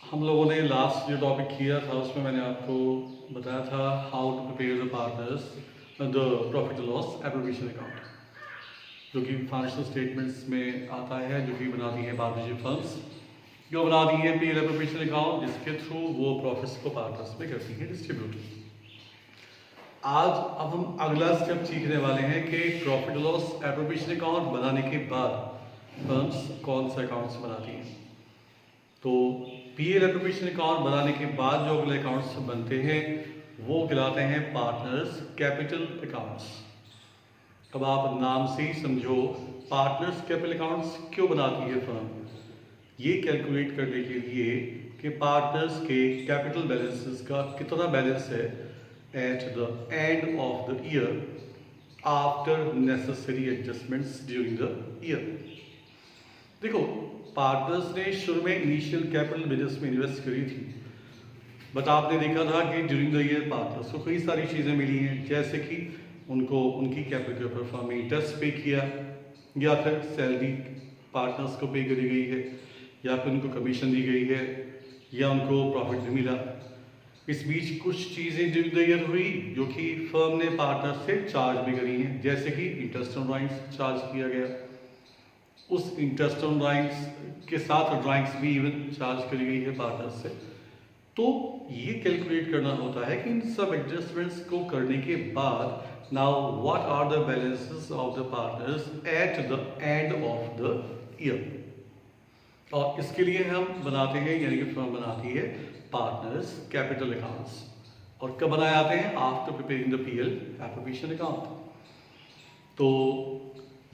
हम लोगों ने लास्ट जो टॉपिक किया था उसमें मैंने आपको बताया था how to prepare the partners the profit loss appropriation account, जो कि फाइनेंशियल स्टेटमेंट्स में आता है, जो कि बनाती है पार्टनरशिप फर्म्स, जो बनाती है पी एल एप्रोप्रिएशन अकाउंट, जिसके थ्रू वो प्रॉफिट्स को पार्टनर्स में करती है डिस्ट्रीब्यूट। आज अब हम अगला स्टेप सीखने वाले हैं कि प्रॉफिट लॉस एप्रोप्रिएशन अकाउंट बनाने के बाद फर्म्स कौन से अकाउंट्स बनाती हैं। तो पीएल एप्रोप्रिएशन अकाउंट बनाने के बाद जो अगले अकाउंट्स बनते हैं वो कहलाते हैं पार्टनर्स कैपिटल अकाउंट्स। अब आप नाम से ही समझो पार्टनर्स कैपिटल अकाउंट्स क्यों बनाती है फर्म। ये कैलकुलेट करने के लिए कि पार्टनर्स के कैपिटल बैलेंसेस का कितना बैलेंस है eight the end of the year after necessary adjustments during the year. देखो, पार्टनर्स ने शुरू में इनिशियल कैपिटल बिजनेस में इन्वेस्ट करी थी, बट आपने देखा था कि ड्यूरिंग द ईयर पार्टनर्स को कई सारी चीज़ें मिली हैं, जैसे कि उनको उनकी कैपिटल के ऊपर फर्म में इंटरेस्ट पे किया, या फिर सैलरी पार्टनर्स को पे करी गई है, या फिर उनको कमीशन दी गई है, या उनको प्रॉफिट भी मिला। इस बीच कुछ चीज़ें ड्यूरिंग द ईयर हुई जो कि फर्म ने पार्टनर से चार्ज भी करी हैं, जैसे कि इंटरेस्ट ऑन ड्राइंग्स चार्ज किया गया, उस इंटरेस्ट ऑन ड्राइंग्स के साथ ड्राइंग्स भी इवन चार्ज करी गई है पार्टनर्स से। तो ये कैलकुलेट करना होता है कि इन सब एडजस्टमेंट्स को करने के बाद now what are the balances of the partners at the end of the year. और इसके लिए हम बनाते हैं, यानी कि फर्म बनाती है पार्टनर्स कैपिटल अकाउंट्स। और कब बनाए जाते हैं? After preparing the PL appropriation account. तो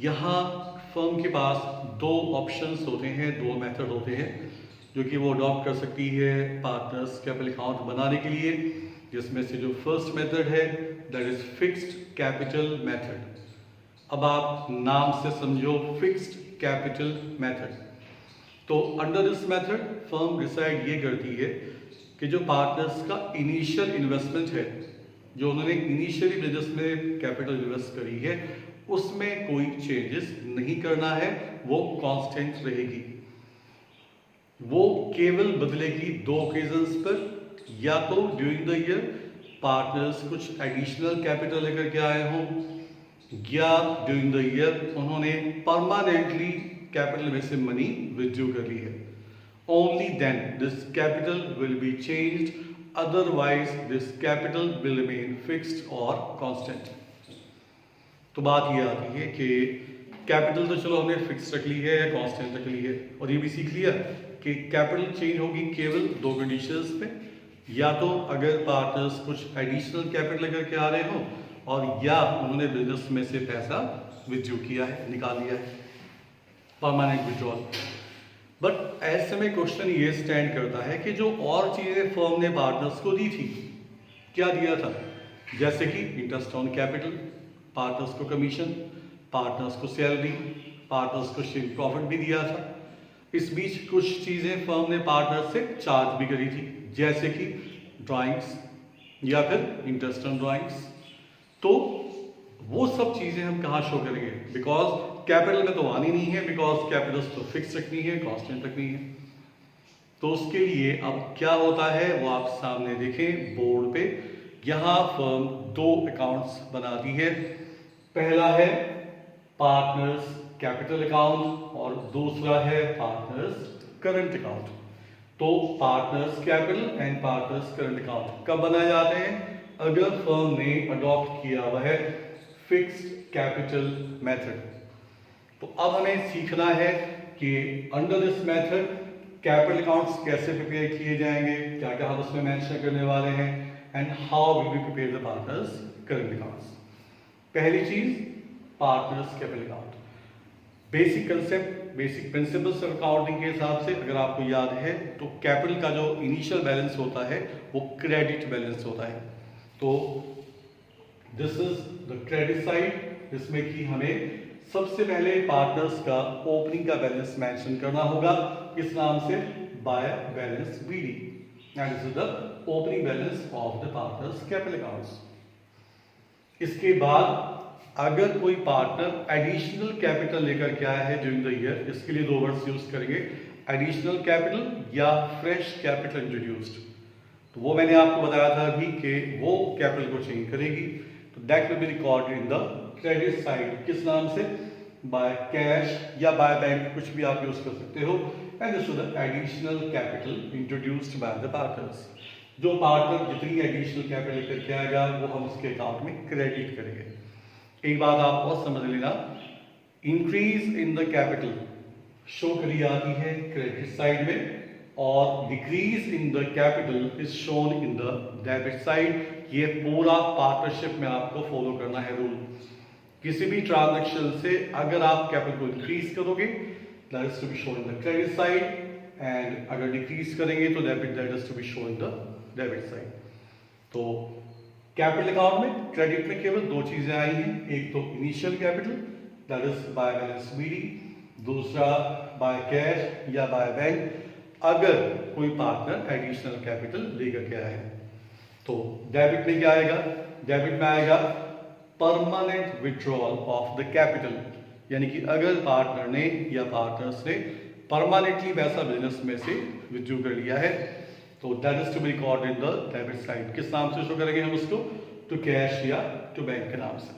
यहाँ फर्म के पास दो ऑप्शंस होते हैं, दो मेथड होते हैं जो कि वो अडॉप्ट कर सकती है पार्टनर्स कैपिटल अकाउंट बनाने के लिए, जिसमें से जो फर्स्ट मेथड है that is fixed capital method. अब आप नाम से समझो फिक्स्ड कैपिटल मेथड। तो under this method firm decide ये करती है कि जो पार्टनर्स का इनिशियल इन्वेस्टमेंट है, जो उन्होंने इनिशियली बिजनेस में कैपिटल इन्वेस्ट करी है, उसमें कोई चेंजेस नहीं करना है, वो कांस्टेंट रहेगी। वो केवल बदलेगी दो ओकेजन्स पर, या तो ड्यूरिंग द ईयर पार्टनर्स कुछ एडिशनल कैपिटल लेकर के आए हों, या ड्यूरिंग द ईयर उन्होंने परमानेंटली कैपिटल में से मनी विथड्रॉ कर ली है। Only then this capital will be changed, otherwise this capital will remain fixed और कांस्टेंट। तो बात ये आती है कि कैपिटल तो चलो हमने फिक्स रख ली है या कांस्टेंट रख ली है, और ये भी सीख लिया कि कैपिटल चेंज होगी केवल दो कंडीशंस पे, या तो अगर पार्टनर्स कुछ एडिशनल कैपिटल लेकर के आ रहे हो, और या उन्होंने बिजनेस में से पैसा विथड्रॉ किया है, निकाल लिया है, परमानेंट विथड्रॉल। बट ऐसे में क्वेश्चन ये स्टैंड करता है कि जो और चीज़ें फर्म ने पार्टनर्स को दी थी, क्या दिया था? जैसे कि इंटरेस्ट ऑन कैपिटल, पार्टनर्स को कमीशन, पार्टनर्स को सैलरी, पार्टनर्स को शेयर प्रॉफिट भी दिया था। इस बीच कुछ चीज़ें फर्म ने पार्टनर से चार्ज भी करी थी, जैसे कि ड्राइंग्स या फिर इंटरेस्ट ऑन ड्राइंग्स। तो वो सब चीज़ें हम कहाँ शो करेंगे? बिकॉज कैपिटल में तो आनी नहीं है, बिकॉज कैपिटल्स तो फिक्स रखनी है, कांस्टेंट रखनी है। तो उसके लिए अब क्या होता है वो आप सामने देखें बोर्ड पे। यहाँ फर्म दो अकाउंट्स बनाती है, पहला है पार्टनर्स कैपिटल अकाउंट और दूसरा है पार्टनर्स करंट अकाउंट। तो partners capital and partners current account कब बनाए जाते हैं? अगर फर्म ने अडॉप्ट किया हुआ है फिक्स्ड कैपिटल मेथड। तो अब हमें सीखना है कि under this method capital accounts कैसे प्रिपेयर किए जाएंगे, क्या क्या हम उसमें मेंशन करने वाले हैं, and how will we prepare the partners current accounts. पहली चीज partners capital account. Basic concept, basic principles of accounting के हिसाब से अगर आपको याद है तो कैपिटल का जो इनिशियल बैलेंस होता है वो क्रेडिट बैलेंस होता है। तो this is the credit side, जिसमें कि हमें सबसे पहले पार्टनर्स का ओपनिंग का बैलेंस मेंशन करना होगा, इस नाम से by balance BD, and this is the opening balance of the partners capital accounts. इसके बाद अगर कोई पार्टनर एडिशनल कैपिटल लेकर के आया है ड्यूरिंग द ईयर, इसके लिए दो वर्ड्स यूज करेंगे, एडिशनल कैपिटल या फ्रेश कैपिटल इंट्रोड्यूस्ड। तो वो मैंने आपको बताया था अभी कि वो कैपिटल को चेंज करेगी, तो that will be recorded in the credit side. किस नाम से? बाय कैश या बाय बैंक, कुछ भी आप यूज कर सकते हो। And this is the additional capital introduced by the partners. जो पार्टनर जितनी एडिशनल कैपिटल लेकर के आएगा वो हम उसके अकाउंट में क्रेडिट करेंगे। एक बात आप और समझ लेना, increase in the capital show करी आती है क्रेडिट साइड में, और decrease in the capital is shown in the debit side. ये पूरा पार्टनरशिप में आपको फॉलो करना है रूल। किसी भी ट्रांजैक्शन से अगर आप कैपिटल को इंक्रीज करोगे that is to be shown in the credit side, and अगर डिक्रीज करेंगे तो that is to be shown in the debit side. तो कैपिटल अकाउंट में क्रेडिट में केवल दो चीजें आई हैं, एक तो initial capital that is by balance BD, दूसरा बाय कैश या बाय बैंक अगर कोई पार्टनर एडिशनल कैपिटल लेकर के आए। तो डेबिट में क्या आएगा? डेबिट में आएगा permanent withdrawal of the capital, यानी कि अगर पार्टनर ने या पार्टनर्स ने परमानेंटली पैसा बिजनेस में से विथड्रॉ कर लिया है तो that is to be recorded in the debit side. किस नाम से शो करेंगे हम उसको? टू कैश या टू बैंक के नाम से।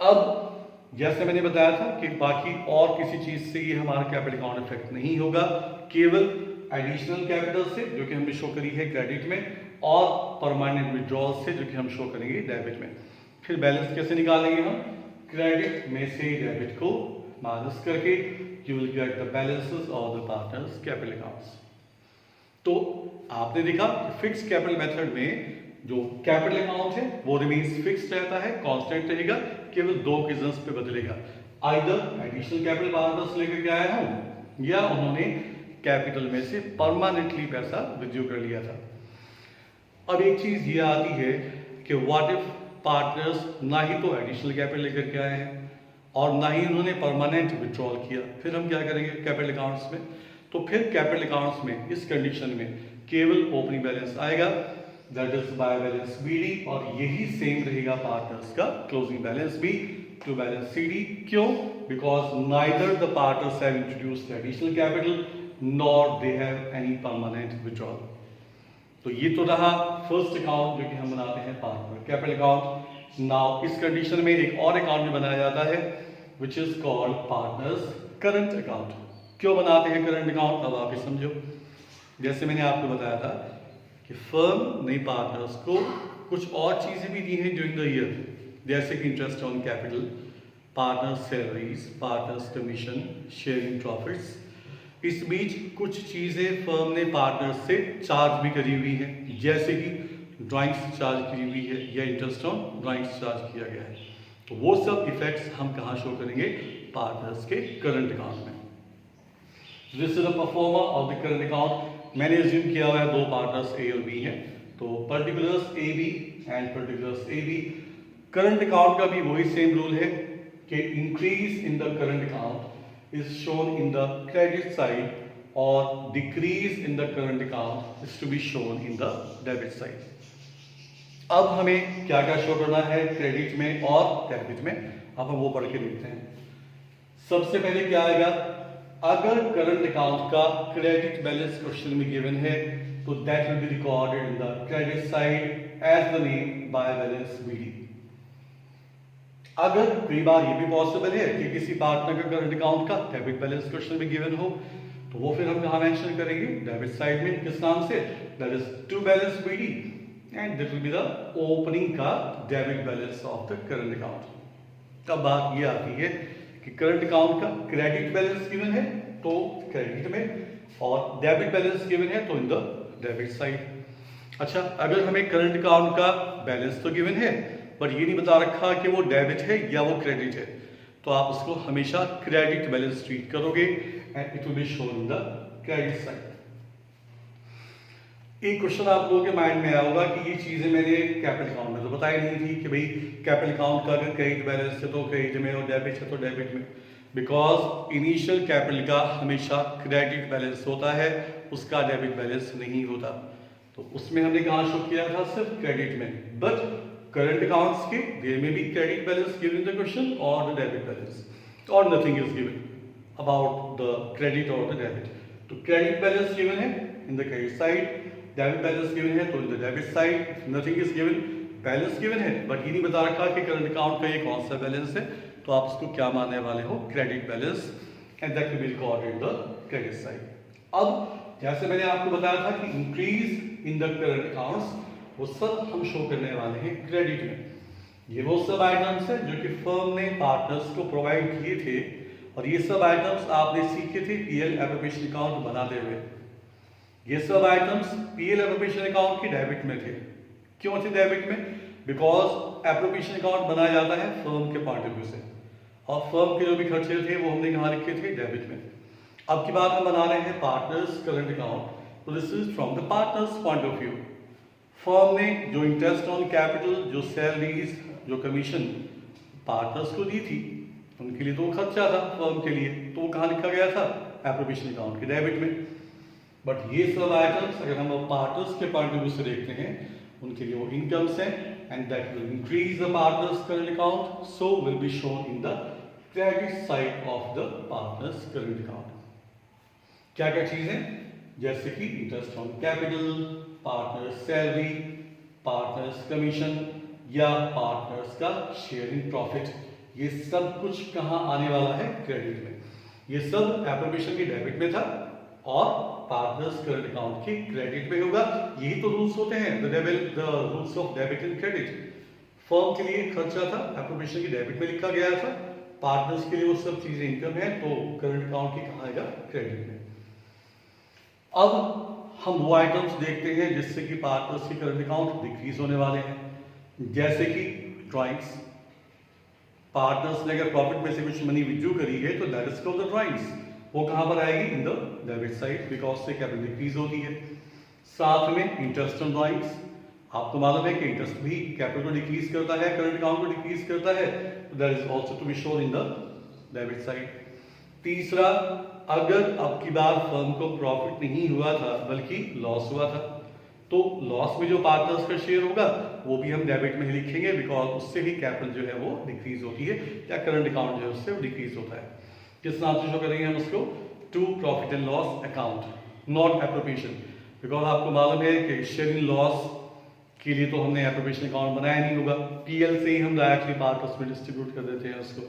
अब जैसे मैंने बताया था कि बाकी और किसी चीज से ये हमारा कैपिटल अकाउंट इफेक्ट नहीं होगा, केवल एडिशनल कैपिटल से जो कि हमने शो करी है क्रेडिट में, और परमानेंट विड्रॉल से जो कि हम शो करेंगे डेबिट में। फिर बैलेंस कैसे निकालेंगे हम? क्रेडिट में से डेबिट को माइनस करके you will get the balances of the partners capital accounts. तो आपने देखा फिक्स कैपिटल मेथड में जो कैपिटल अकाउंट है वो रिमेन्स फिक्स रहता है, कांस्टेंट रहेगा, केवल दो ओकेजन्स पे बदलेगा। आइदर एडिशनल कैपिटल पार्टनर्स लेकर के आया हूं या उन्होंने कैपिटल में से परमानेंटली पैसा विथड्रॉ कर लिया था। अब एक चीज ये आती है कि व्हाट इफ पार्टनर्स ना ही तो एडिशनल कैपिटल लेकर के आए हैं और ना ही उन्होंने परमानेंट विड्रॉल किया, फिर हम क्या करेंगे कैपिटल अकाउंट्स में? तो फिर कैपिटल अकाउंट्स में इस कंडीशन में केवल ओपनिंग बैलेंस आएगा that is by balance BD, और यही सेम रहेगा पार्टनर्स का क्लोजिंग बैलेंस भी टू बैलेंस सीडी। क्यों? Because neither the partners have introduced additional capital nor they have any permanent withdrawal. तो ये तो रहा फर्स्ट अकाउंट जो कि हम बनाते हैं पार्टनर कैपिटल अकाउंट। नाउ इस कंडीशन में एक और अकाउंट भी बनाया जाता है which is called partners current account. क्यों बनाते हैं करंट अकाउंट? अब आप ये समझो। जैसे मैंने आपको बताया था कि फर्म ने पार्टनर्स को कुछ और चीजें भी दी हैं ड्यूरिंग द ईयर, जैसे कि interest on capital, partners salaries, partners commission, sharing profits. इस बीच कुछ चीजें फर्म ने पार्टनर्स से चार्ज भी करी हुई हैं, जैसे कि ड्राइंग्स चार्ज की हुई है या इंटरेस्ट ऑन ड्राइंग्स चार्ज किया गया है। तो वो सब इफेक्ट्स हम कहाँ शो करेंगे? पार्टनर्स के करंट अकाउंट में। This is the performer of the current account. मैंने अज्यूम किया हुआ है दो पार्टनर्स ए और बी हैं, तो particulars A B and particulars A B. Current account का भी वही सेम रूल है कि increase in the current account is shown in the credit side और decrease in the current account is to be shown in the debit side. अब हमें क्या क्या शो करना है क्रेडिट में और डेबिट में, अब हम वो पढ़ के देखते हैं। सबसे पहले क्या आएगा? अगर करंट अकाउंट का क्रेडिट बैलेंस क्वेश्चन में गिवन है तो that will be recorded in the credit side as the name by balance BD. अगर कई बार ये भी पॉसिबल है कि किसी पार्टनर का करंट अकाउंट का डेबिट बैलेंस क्वेश्चन में गिवन हो तो वो फिर हम कहाँ मेंशन करेंगे? डेबिट साइड में। किस नाम से? That is to balance BD and that will be the opening का debit balance of the current account. तब बात ये आती है कि करंट अकाउंट का क्रेडिट बैलेंस गिवन है तो क्रेडिट में, और डेबिट बैलेंस गिवन है तो इन द डेबिट साइड। अच्छा, अगर हमें करंट अकाउंट का बैलेंस तो गिवन है पर ये नहीं बता रखा कि वो डेबिट है या वो क्रेडिट है, तो आप उसको हमेशा क्रेडिट बैलेंस ट्रीट करोगे and it will B shown in the credit side. एक क्वेश्चन आप लोगों के माइंड में आया होगा कि ये चीजें मैंने कैपिटल अकाउंट में तो बताई नहीं थी कि भाई कैपिटल अकाउंट का अगर क्रेडिट बैलेंस है तो क्रेडिट में और डेबिट है तो डेबिट में, बिकॉज इनिशियल कैपिटल का हमेशा क्रेडिट बैलेंस होता है, उसका डेबिट बैलेंस नहीं होता। तो उसमें हमने कहाँ शो किया था? सिर्फ क्रेडिट में। बट करंट अकाउंट्स के देयर में भी credit balance given in the question और द डेबिट बैलेंस और nothing is given. about the credit or the debit. तो credit balance given है in the credit side, debit balance given है तो in the debit side, nothing is given, balance given है but ये नहीं बता रखा कि current account का ये कौन सा balance है, तो आप इसको क्या मानने वाले हो, credit balance, and that will be recorded in the credit side. अब जैसे मैंने आपको बताया था कि increase in the current accounts वो सब हम शो करने वाले हैं क्रेडिट में. ये वो सब आइटम्स हैं जो कि फर्म ने पार्टनर्स को प्रोवाइड किए थे और ये सब आइटम्स आपने सीखे थे पीएल एप्रोप्रिएशन अकाउंट बनाते हुए. ये सब आइटम्स पीएल एप्रोप्रिएशन अकाउंट की डेबिट में थे. क्यों थे डेबिट में? बिकॉज एप्रोप्रिएशन अकाउंट बनाया जाता है फर्म के पॉइंट ऑफ व्यू से और फर्म के जो भी खर्चे थे वो हमने कहाँ लिखे थे, डेबिट में. अब की बात हम बना रहे हैं पार्टनर्स करंट अकाउंट, तो this is from the partners point of view. Firm ने जो इंटरेस्ट ऑन कैपिटल, जो सैलरीज, जो कमीशन पार्टनर्स को दी थी उनके लिए तो वो खर्चा था फर्म के लिए, तो वो कहाँ लिखा गया था, एप्रोप्रिएशन अकाउंट के डेबिट में. बट ये सब आइटम्स अगर हम पार्टनर्स के पॉइंट ऑफ व्यू से देखते हैं उनके लिए वो इनकम्स हैं and that will increase the partners current account, so will be shown in the credit side of the partners current account. क्या क्या चीजें, जैसे कि interest on capital, partners salary, partners commission या पार्टनर्स का शेयरिंग प्रॉफिट, ये सब कुछ कहाँ आने वाला है, क्रेडिट में. ये सब एप्रोप्रिएशन की डेबिट में था और पार्टनर्स करंट अकाउंट की क्रेडिट में होगा. यही तो रूल्स होते हैं, the rules of debit and credit. Firm के लिए खर्चा था, एप्रोप्रिएशन की डेबिट में लिखा गया था, पार्टनर्स के लिए वो सब चीजें इनकम है, तो करंट अकाउंट की कहाँ आएगा, क्रेडिट में. अब हम वो आइटम्स देखते हैं जिससे कि पार्टनर्स के करंट अकाउंट डिक्रीज होने वाले हैं, जैसे कि ड्राइंग्स. पार्टनर्स ने अगर प्रॉफिट में से कुछ मनी विड्रॉ करी है तो that is called the drawings. वो कहां पर आएगी, इन द डेबिट साइड, बिकॉज से कैपिटल डिक्रीज होती है. साथ में इंटरेस्ट ऑन ड्राइंग्स, आपको मालूम है कि इंटरेस्ट भी कैपिटल को डिक्रीज करता है, करंट अकाउंट को डिक्रीज करता है, that is also to be shown in the debit side. तीसरा, अगर अब की बार फर्म को प्रॉफिट नहीं हुआ था बल्कि लॉस हुआ था, तो लॉस में जो पार्टनर्स का शेयर होगा वो भी हम डेबिट में ही लिखेंगे, बिकॉज उससे ही कैपिटल जो है वो डिक्रीज होती है या करंट अकाउंट जो है उससे वो डिक्रीज होता है. किस नाम से शो करेंगे हम उसको, to profit and loss account, not appropriation. Because आपको मालूम है कि शेयरिंग लॉस के लिए तो हमने एप्रोप्रिएशन अकाउंट बनाया नहीं होगा, पीएल से ही हम डायरेक्टली पार्टनर्स में डिस्ट्रीब्यूट कर देते हैं उसको.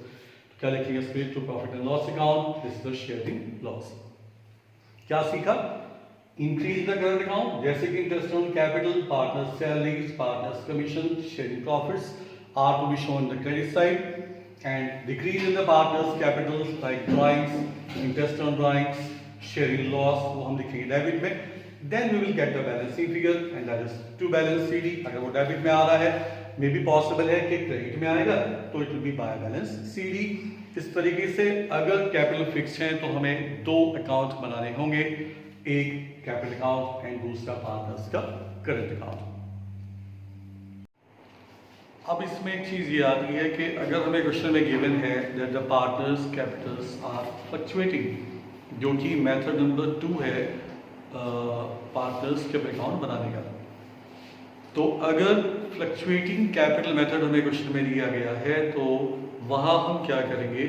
क्या लिखेंगे इस पे, to profit and loss account, this is the sharing loss. क्या सीखा, इंक्रीज द करंट अकाउंट, जैसे कि interest on capital, partners salaries, partners commission, sharing profits are to be shown the credit side, and decrease in the partners capital like drawings, interest on drawings, sharing loss वो हम लिखेंगे debit में. Then we will get the balancing figure and that is to balance CD. अगर वो debit में आ रहा है, may be possible है कि क्रेडिट में आएगा, तो it will B by balance CD. इस तरीके से अगर कैपिटल फिक्स है तो हमें दो अकाउंट बनाने होंगे, एक कैपिटल अकाउंट एंड दूसरा पार्टनर्स का करंट अकाउंट. अब इसमें एक चीज ये आती है कि अगर हमें क्वेश्चन में गिवन है that the partners capitals are fluctuating, जो कि मेथड नंबर 2 है पार्टनर्स कैपिटल अकाउंट बनाने का. तो अगर फ्लक्चुएटिंग कैपिटल मेथड हमें क्वेश्चन में दिया गया है तो वहाँ हम क्या करेंगे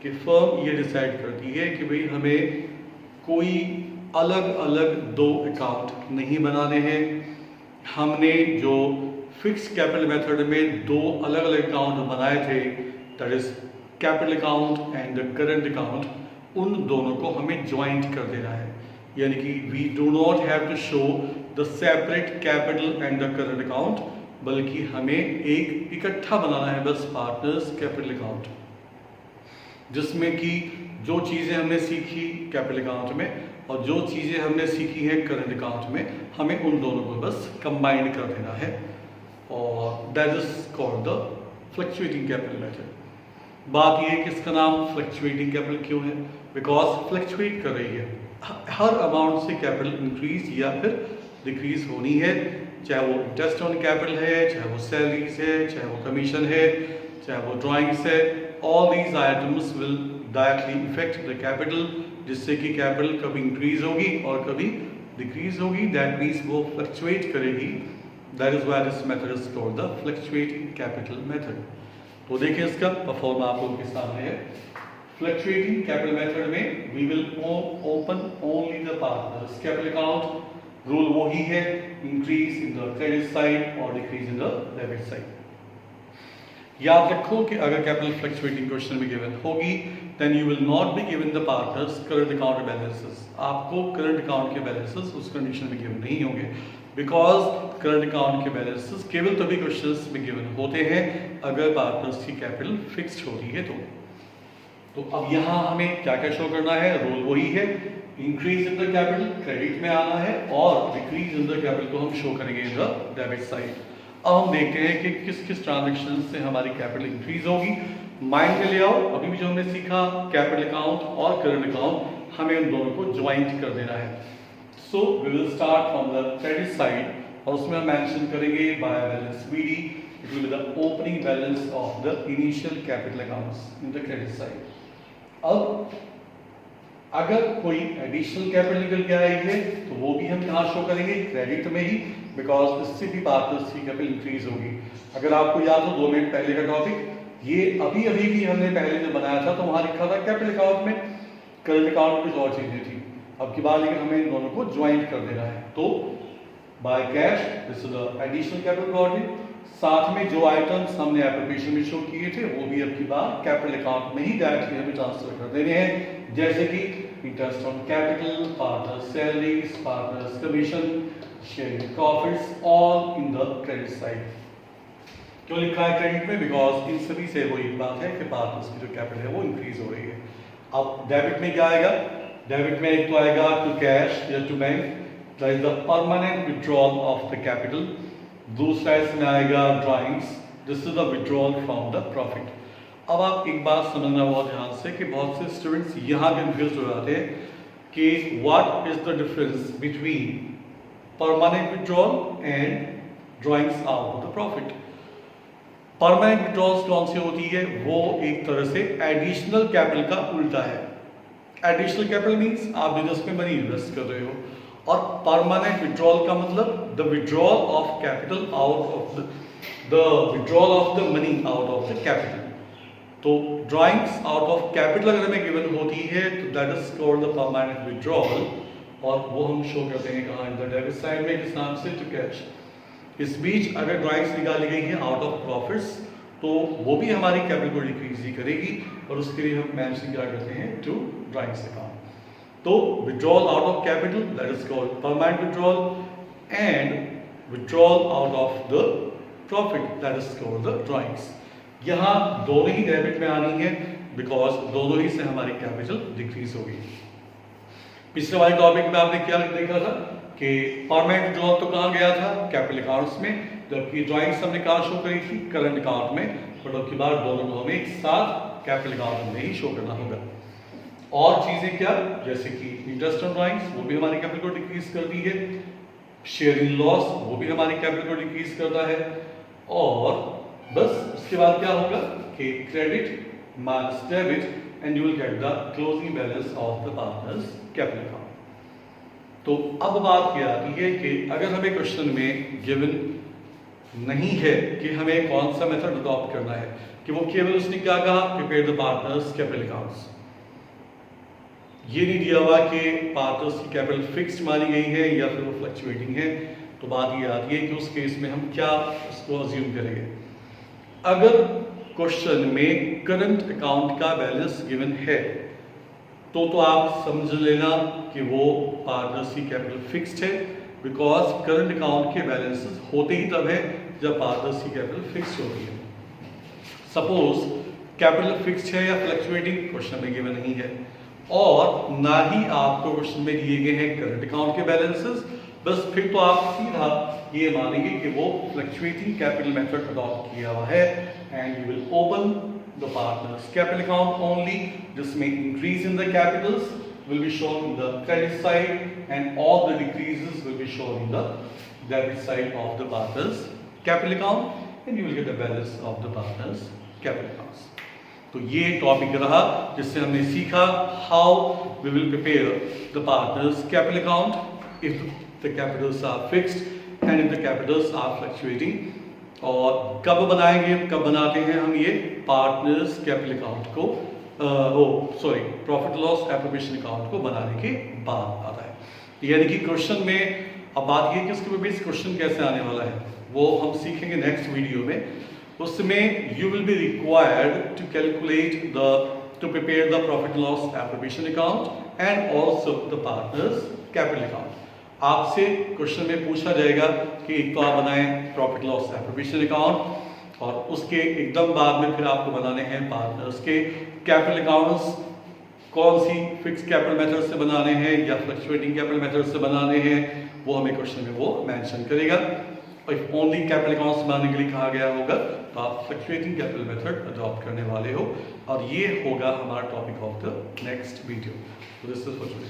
कि फर्म ये डिसाइड करती है कि भाई हमें कोई अलग अलग दो अकाउंट नहीं बनाने हैं. हमने जो फिक्स कैपिटल मेथड में दो अलग अलग अकाउंट बनाए थे, that is capital account and the current account, उन दोनों को हमें ज्वाइंट कर देना है. यानी कि we do not have to show the separate capital and the current account, बल्कि हमें एक इकट्ठा बनाना है बस पार्टनर्स कैपिटल अकाउंट, जिसमें कि जो चीज़ें हमने सीखी कैपिटल अकाउंट में और जो चीज़ें हमने सीखी हैं करंट अकाउंट में, हमें उन दोनों को बस कंबाइन कर देना है, और that is called the fluctuating capital method. बात यह है कि इसका नाम फ्लक्चुएटिंग कैपिटल क्यों है, बिकॉज फ्लक्चुएट कर रही है, हर अमाउंट से कैपिटल इंक्रीज या फिर डिक्रीज होनी है, चाहे वो इंटरेस्ट ऑन कैपिटल है, चाहे वो सैलरीज है, चाहे वो कमीशन है, चाहे वो ड्राइंग्स है. All these items will directly effect the capital, जिससे कि कैपिटल कभी इंक्रीज होगी और कभी डिक्रीज होगी. दैट मीन्स वो फ्लक्चुएट करेगी. That is why this method is called the fluctuating capital method. तो देखिए इसका परफॉर्म आप लोगों के सामने है. फ्लक्चुएटिंग कैपिटल मेथड में we will open only the partners capital account. Rule वही है, increase in the credit side और decrease in the debit side. याद रखो कि अगर कैपिटल फ्लक्चुएटिंग क्वेश्चन में गिवन होगी then you will not be given the partners current account balances. आपको करंट अकाउंट के बैलेंसेस उस कंडीशन में गिवन नहीं होंगे, बिकॉज करंट अकाउंट के बैलेंसेस केवल तभी क्वेश्चंस में गिवन होते हैं अगर पार्टनर्स की कैपिटल फिक्स्ड होती है तो अब यहाँ हमें क्या क्या शो करना है, रूल वही है, increase in the capital credit में आना है और डिक्रीज इन द कैपिटल को हम शो करेंगे इन द डेबिट साइड। अब हम देखते हैं कि किस किस ट्रांजैक्शन से हमारी कैपिटल इंक्रीज होगी। माइंड में ले आओ, अभी भी जो हमने सीखा कैपिटल अकाउंट और करंट अकाउंट हमें उन दोनों को ज्वाइंट कर देना है। So we will start from the credit side और उसमें हम मेंशन करेंगे by balance BD, it will be the opening balance of the initial capital accounts in the credit side. अब अगर कोई एडिशनल कैपिटल निकल के आई है तो वो भी हम कहाँ शो करेंगे, क्रेडिट में ही, बिकॉज इससे भी पार्टनर्स की कैपिटल इंक्रीज होगी। अगर आपको याद हो 2 मिनट पहले का टॉपिक, ये अभी भी हमने पहले जो बनाया था तो वहां लिखा था कैपिटल अकाउंट में, करंट अकाउंट कुछ और चीजें थी। अब की बार लेकिन हमें इन दोनों को ज्वाइंट कर देना है। तो by cash this is the additional capital body, साथ में जो आइटम्स हमने एप्रोप्रिएशन में शो किए थे वो भी अब की बार कैपिटल अकाउंट में ही डायरेक्टली हमें ट्रांसफर कर देने हैं, जैसे कि interest on capital, partner salaries, partners commission, sharing profits, all in the credit side. क्यों लिखा है क्रेडिट में, बिकॉज इन सभी से वो एक बात है कि पार्टनर्स की जो कैपिटल है वो इंक्रीज हो रही है। अब डेबिट में क्या आएगा, डेबिट में एक तो आएगा टू कैश या to bank, that is the permanent withdrawal of the capital. दूसरा इसमें आएगा drawings, this is the withdrawal from the profit. अब आप एक बात समझना बहुत ध्यान से कि बहुत से स्टूडेंट्स यहाँ कंफ्यूज हो जाते हैं कि what is the difference between permanent withdrawal and drawings out of the profit. Permanent withdrawals कौन सी होती है, वो एक तरह से एडिशनल कैपिटल का उल्टा है। एडिशनल कैपिटल मींस आप बिजनेस में मनी इन्वेस्ट कर रहे हो, और परमानेंट विड्रॉल का मतलब the withdrawal of capital out of the withdrawal of the money out of the capital. तो ड्राइंग्स आउट ऑफ कैपिटल अगर हमें गिवन होती है तो that is called the permanent withdrawal, और वो हम शो करते हैं कहाँ, इन द डेबिट साइड में, किस नाम से, टू कैश। इस बीच अगर ड्राइंग्स निकाली गई हैं आउट ऑफ प्रॉफिट्स तो वो भी हमारी कैपिटल को डिक्रीज ही करेगी, और उसके लिए हम मेंशन क्या करते हैं, टू ड्राइंग्स अकाउंट। तो withdrawal out of capital that is called permanent withdrawal, and withdrawal out of the profit that is called the drawings. यहाँ दोनों ही डेबिट में आनी है बिकॉज दोनों ही से हमारी कैपिटल डिक्रीज होगी। पिछले वाले टॉपिक में आपने क्या देखा था कि परमानेंट विड्रॉल तो कहाँ गया था, कैपिटल अकाउंट्स में, जबकि ड्राइंग्स हमने कहाँ शो करी थी, करंट अकाउंट में। बट अब की बार दोनों को हमें एक साथ कैपिटल अकाउंट में ही शो करना होगा। और चीजें क्या, जैसे कि इंटरेस्ट ऑन ड्राइंग्स वो भी हमारी कैपिटल को डिक्रीज करती है, शेयरिंग लॉस वो भी हमारी कैपिटल को डिक्रीज करता है, और बस उसके बाद क्या होगा कि credit minus debit and you will get the closing balance of the partners capital account. तो अब बात यह आती है कि अगर हमें क्वेश्चन में गिवन नहीं है कि हमें कौन सा मेथड अडॉप्ट करना है, कि वो केवल उसने क्या कहा, prepare the partners capital accounts, ये नहीं दिया हुआ कि पार्टनर्स की कैपिटल फिक्स्ड मानी गई है या फिर वो फ्लक्चुएटिंग है। तो बात ये आती है कि उस केस में हम क्या उसको अज्यूम करेंगे। अगर क्वेश्चन में करंट अकाउंट का बैलेंस गिवन है तो आप समझ लेना कि वो पार्टनर्स की कैपिटल फिक्स्ड है, बिकॉज करंट अकाउंट के बैलेंसेस होते ही तब है जब पार्टनर्स की कैपिटल फिक्स्ड होती है। सपोज कैपिटल फिक्स्ड है या फ्लक्चुएटिंग क्वेश्चन में गिवन नहीं है, और ना ही आपको क्वेश्चन में दिए गए हैं करंट अकाउंट के बैलेंसेस, बस फिर तो आप सीधा ये मानेंगे कि वो फ्लक्चुएटिंग कैपिटल मेथड अडॉप्ट किया हुआ है, and you will open the partners capital account only, जिसमें increase in the capitals will be shown in the credit side and all the decreases will be shown in the debit side of the partners capital account, and you will get the balance of the partners capital accounts. तो ये topic रहा जिससे हमने सीखा how we will prepare the partners capital account if the capitals are fixed and if the capitals are fluctuating, और कब बनाएंगे, कब बनाते हैं हम ये पार्टनर्स कैपिटल अकाउंट को, प्रॉफिट लॉस एप्रोप्रिएशन अकाउंट को बनाने के बाद आता है। यानी कि क्वेश्चन में अब बात ये कि उसके बेस क्वेश्चन कैसे आने वाला है वो हम सीखेंगे नेक्स्ट वीडियो में। उसमें you will be required to calculate to prepare the profit and loss appropriation account and also the partners capital account। आपसे क्वेश्चन में पूछा जाएगा कि एक तो आप बनाएं प्रॉफिट लॉस एप्रोप्रिएशन अकाउंट और उसके एकदम बाद में फिर आपको बनाने हैं पार्टनर्स के कैपिटल अकाउंट्स। कौन सी फिक्स कैपिटल मेथड से बनाने हैं या फ्लक्चुएटिंग कैपिटल मेथड से बनाने हैं वो हमें क्वेश्चन में वो मेंशन करेगा। और इफ ओनली कैपिटल अकाउंट्स बनाने के लिए कहा गया होगा तो आप फ्लक्चुएटिंग कैपिटल मेथड अडॉप्ट करने वाले हो और ये होगा हमारा topic of the next video. This is for today.